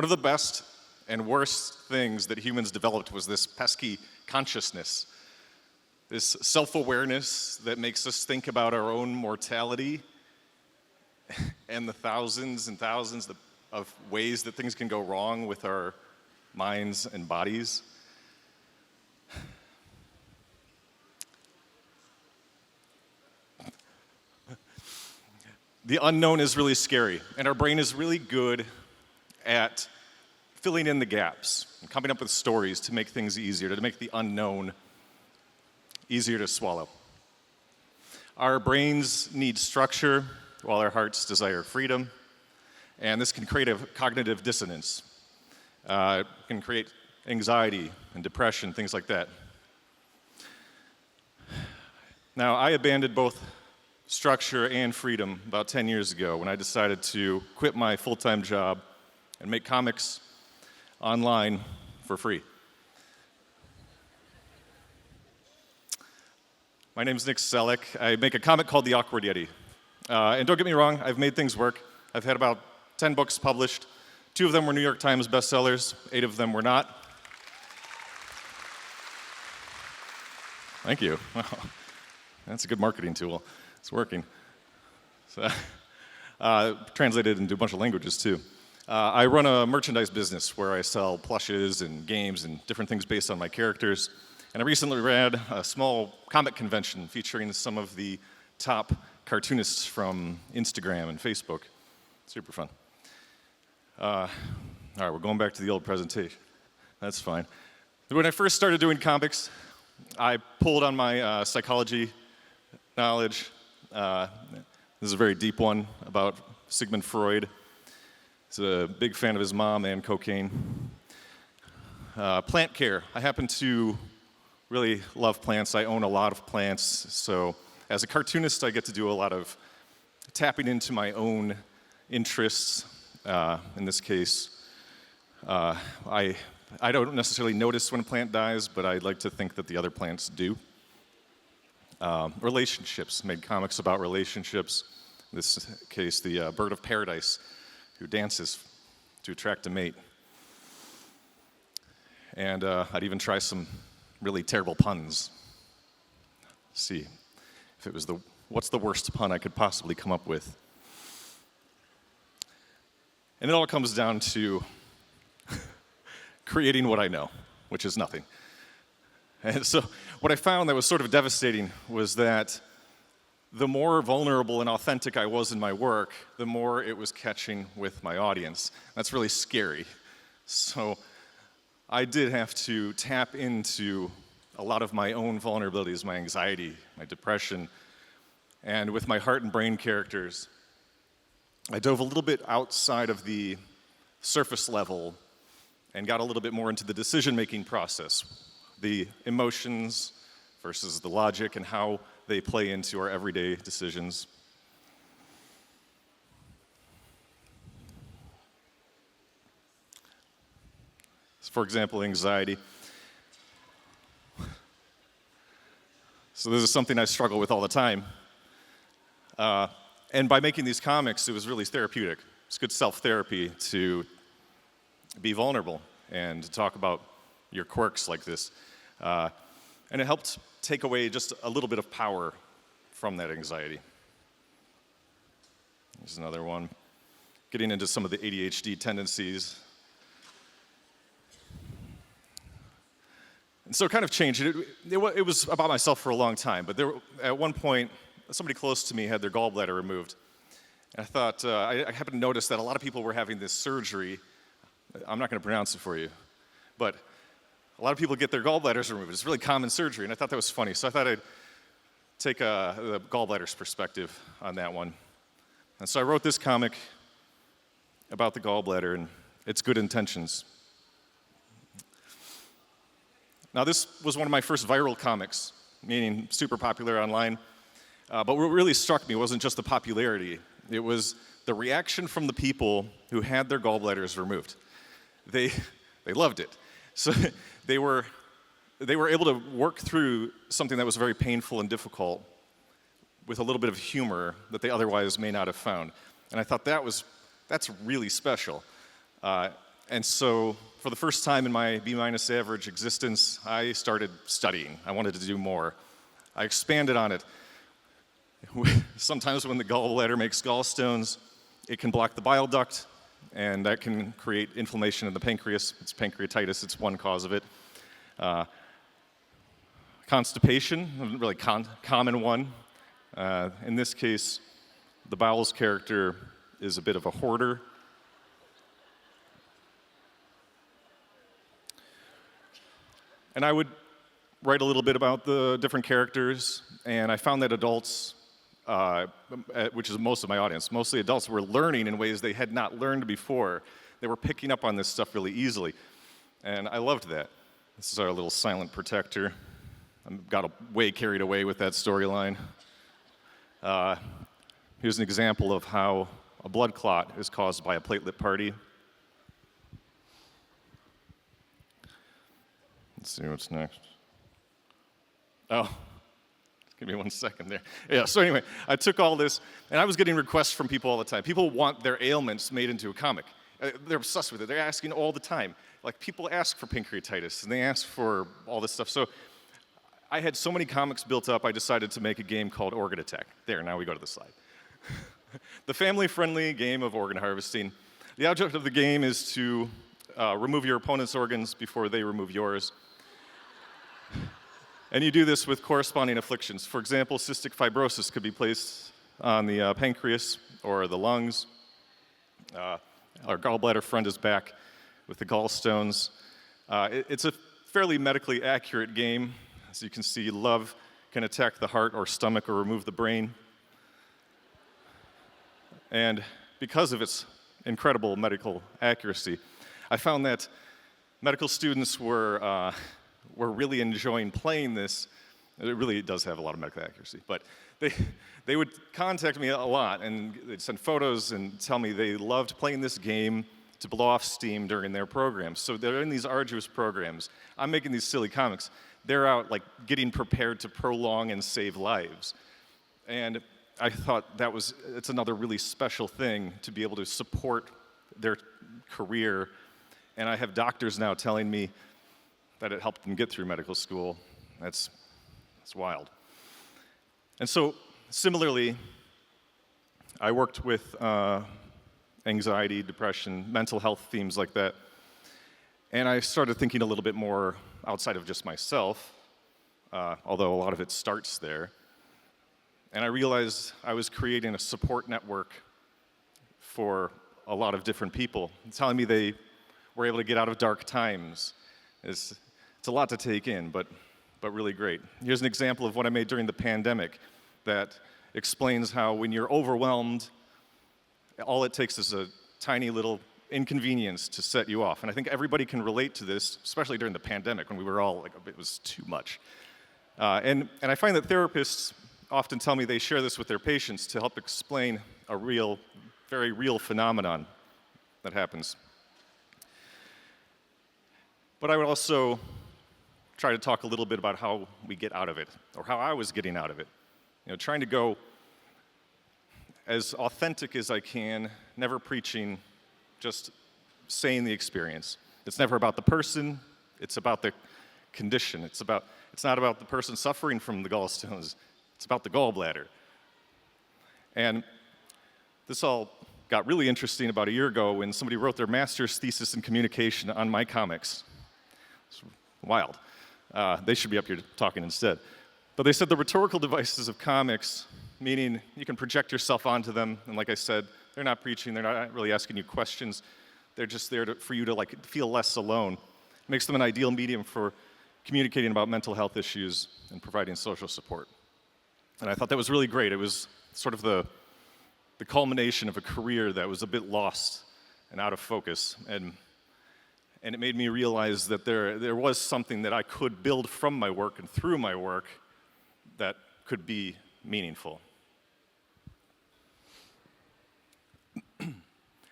One of the best and worst things that humans developed was this pesky consciousness, this self-awareness that makes us think about our own mortality and the thousands and thousands of ways that things can go wrong with our minds and bodies. The unknown is really scary, and our brain is really good at filling in the gaps and coming up with stories to make things easier, to make the unknown easier to swallow. Our brains need structure while our hearts desire freedom, and this can create a cognitive dissonance. It can create anxiety and depression, things like that. Now, I abandoned both structure and freedom about 10 years ago when I decided to quit my full-time job and make comics online for free. My name is Seluk. I make a comic called The Awkward Yeti. And don't get me wrong, I've made things work. I've had about 10 books published. 2 of them were New York Times bestsellers. 8 of them were not. Thank you. Wow. That's a good marketing tool. It's working. So, translated into a bunch of languages, too. I run a merchandise business where I sell plushes and games and different things based on my characters. And I recently ran a small comic convention featuring some of the top cartoonists from Instagram and Facebook. Super fun. All right, we're going back to the old presentation. That's fine. When I first started doing comics, I pulled on my psychology knowledge. This is a very deep one about Sigmund Freud. He's a big fan of his mom and cocaine. Plant care. I happen to really love plants. I own a lot of plants. So as a cartoonist, I get to do a lot of tapping into my own interests. In this case, I don't necessarily notice when a plant dies, but I'd like to think that the other plants do. Relationships. Made comics about relationships. In this case, the bird of paradise who dances to attract a mate. And I'd even try some really terrible puns. See if it was what's the worst pun I could possibly come up with. And it all comes down to creating what I know, which is nothing. And so what I found that was sort of devastating was that the more vulnerable and authentic I was in my work, the more it was catching with my audience. That's really scary. So I did have to tap into a lot of my own vulnerabilities, my anxiety, my depression, and with my heart and brain characters, I dove a little bit outside of the surface level and got a little bit more into the decision-making process, the emotions versus the logic and how they play into our everyday decisions. For example, anxiety. So this is something I struggle with all the time. And by making these comics, it was really therapeutic. It's good self-therapy to be vulnerable and to talk about your quirks like this. And it helped take away just a little bit of power from that anxiety. Here's another one. Getting into some of the ADHD tendencies. And so it kind of changed. It was about myself for a long time, but at one point, somebody close to me had their gallbladder removed. And I thought, I happened to notice that a lot of people were having this surgery. I'm not going to pronounce it for you, but a lot of people get their gallbladders removed. It's a really common surgery, and I thought that was funny. So I thought I'd take the gallbladder's perspective on that one. And so I wrote this comic about the gallbladder and its good intentions. Now, this was one of my first viral comics, meaning super popular online. But what really struck me wasn't just the popularity. It was the reaction from the people who had their gallbladders removed. They loved it. So they were able to work through something that was very painful and difficult with a little bit of humor that they otherwise may not have found. And I thought that's really special. And And so for the first time in my B-minus average existence, I started studying. I wanted to do more. I expanded on it. Sometimes when the gallbladder makes gallstones, it can block the bile duct, and that can create inflammation in the pancreas. It's pancreatitis, it's one cause of it. Constipation, a really common one. In this case, the bowel's character is a bit of a hoarder. And I would write a little bit about the different characters, and I found that adults, which is most of my audience, mostly adults, were learning in ways they had not learned before. They were picking up on this stuff really easily, and I loved that. This is our little silent protector. I got way carried away with that storyline. Here's an example of how a blood clot is caused by a platelet party. Let's see what's next. Oh, give me 1 second there. Yeah, so anyway, I took all this, and I was getting requests from people all the time. People want their ailments made into a comic. They're obsessed with it. They're asking all the time. Like, people ask for pancreatitis, and they ask for all this stuff. So I had so many comics built up, I decided to make a game called Organ Attack. There, now we go to the slide. The family-friendly game of organ harvesting. The object of the game is to remove your opponent's organs before they remove yours. And you do this with corresponding afflictions. For example, cystic fibrosis could be placed on the pancreas or the lungs. Our gallbladder friend is back with the gallstones. It's a fairly medically accurate game. As you can see, love can attack the heart or stomach or remove the brain. And because of its incredible medical accuracy, I found that medical students were really enjoying playing this. It really does have a lot of medical accuracy, but they would contact me a lot, and they'd send photos and tell me they loved playing this game to blow off steam during their programs. So they're in these arduous programs. I'm making these silly comics. They're out like getting prepared to prolong and save lives. And I thought it's another really special thing to be able to support their career. And I have doctors now telling me that it helped them get through medical school. That's wild. And so, similarly, I worked with anxiety, depression, mental health themes like that. And I started thinking a little bit more outside of just myself, although a lot of it starts there. And I realized I was creating a support network for a lot of different people, telling me they were able to get out of dark times. It's a lot to take in, but really great. Here's an example of what I made during the pandemic that explains how when you're overwhelmed, all it takes is a tiny little inconvenience to set you off. And I think everybody can relate to this, especially during the pandemic when we were all like, it was too much. And I find that therapists often tell me they share this with their patients to help explain a very real phenomenon that happens. But I would also try to talk a little bit about how we get out of it, or how I was getting out of it. Trying to go as authentic as I can, never preaching, just saying the experience. It's never about the person, it's about the condition. It's not about the person suffering from the gallstones, it's about the gallbladder. And this all got really interesting about a year ago when somebody wrote their master's thesis in communication on my comics. It's wild. They should be up here talking instead. But they said the rhetorical devices of comics, meaning you can project yourself onto them, and like I said, they're not preaching, they're not really asking you questions, they're just there for you to feel less alone. It makes them an ideal medium for communicating about mental health issues and providing social support. And I thought that was really great. It was sort of the culmination of a career that was a bit lost and out of focus. And it made me realize that there was something that I could build from my work and through my work that could be meaningful.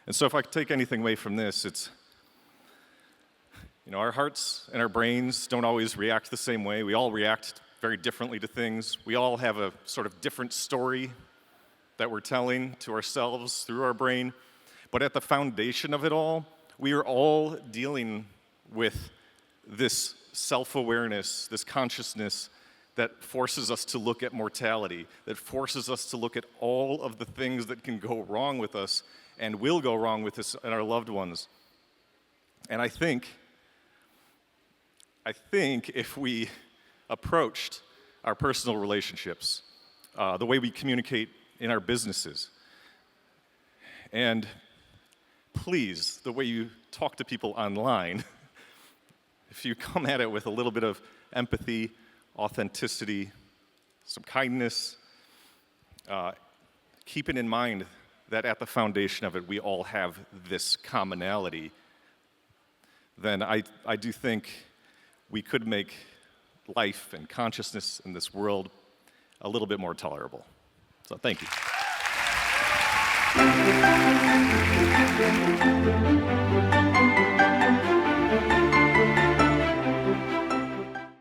And so if I could take anything away from this, it's, our hearts and our brains don't always react the same way. We all react very differently to things. We all have a sort of different story that we're telling to ourselves through our brain. But at the foundation of it all, we are all dealing with this self-awareness, this consciousness that forces us to look at mortality, that forces us to look at all of the things that can go wrong with us and will go wrong with us and our loved ones. And I think if we approached our personal relationships, the way we communicate in our businesses, and please, the way you talk to people online, if you come at it with a little bit of empathy, authenticity, some kindness, keeping in mind that at the foundation of it, we all have this commonality, then I do think we could make life and consciousness in this world a little bit more tolerable. So thank you.